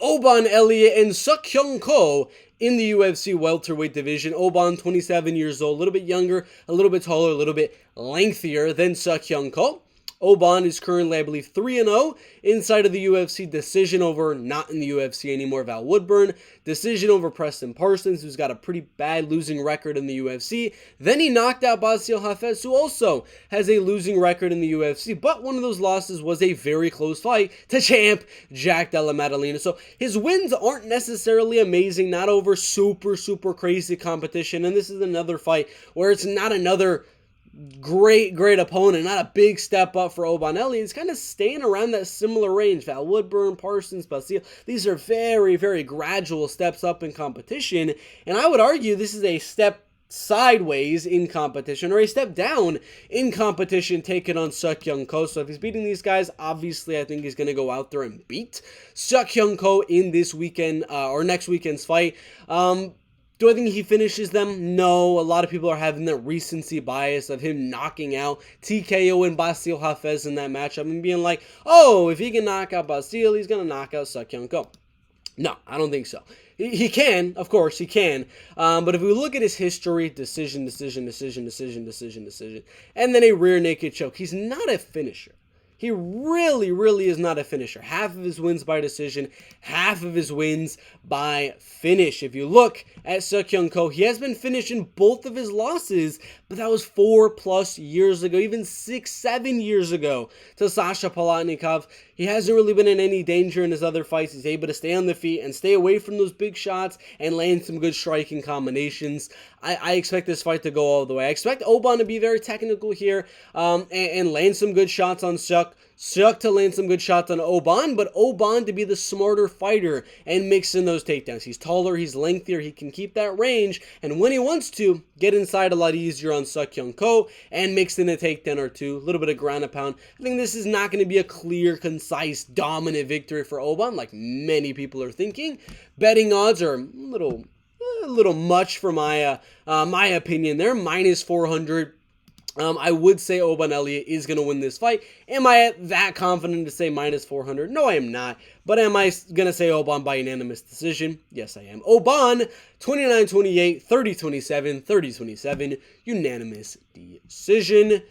Oban, Elliot, and Seokhyeon in the UFC welterweight division. Oban, 27 years old, a little bit younger, a little bit taller, a little bit lengthier than Seokhyeon. Oban is currently, I believe, 3-0 inside of the UFC. Decision over, not in the UFC anymore, Val Woodburn. Decision over Preston Parsons, who's got a pretty bad losing record in the UFC. Then he knocked out Basil Hafez, who also has a losing record in the UFC. But one of those losses was a very close fight to champ Jack Della Maddalena. So his wins aren't necessarily amazing, not over super crazy competition. And this is another fight where it's not another great opponent, not a big step up for Oban Elliot. He's kind of staying around that similar range. Val Woodburn, Parsons, Basil, these are very gradual steps up in competition, and I would argue this is a step sideways in competition, or a step down in competition taken on Seokhyeon. So if he's beating these guys, obviously I think he's going to go out there and beat Seokhyeon in this weekend, or next weekend's fight. Do I think he finishes them? No. A lot of people are having that recency bias of him knocking out TKO and Basil Hafez in that matchup and being like, oh, if he can knock out Basil, he's going to knock out Seokhyeon. No, I don't think so. He can, of course, he can. But if we look at his history, decision, and then a rear naked choke, he's not a finisher. He really is not a finisher. Half of his wins by decision, half of his wins by finish. If you look at Seokhyeon, he has been finishing both of his losses, but that was 4+ years ago, even 6-7 years ago to Sasha Palatnikov. He hasn't really been in any danger in his other fights. He's able to stay on the feet and stay away from those big shots and land some good striking combinations. I expect this fight to go all the way. I expect Oban to be very technical here and land some good shots on Seok to land some good shots on Oban, but Oban to be the smarter fighter and mix in those takedowns. He's taller, he's lengthier, he can keep that range, and when he wants to, get inside a lot easier on Seokhyeon and mix in a takedown or two, a little bit of ground and pound. I think this is not going to be a clear, concise, dominant victory for Oban, like many people are thinking. Betting odds are a little much for my opinion there, -400. I would say Oban Elliot is going to win this fight. Am I that confident to say -400? No, I am not. But am I going to say Oban by unanimous decision? Yes, I am. Oban, 29-28, 30-27, 30-27, unanimous decision.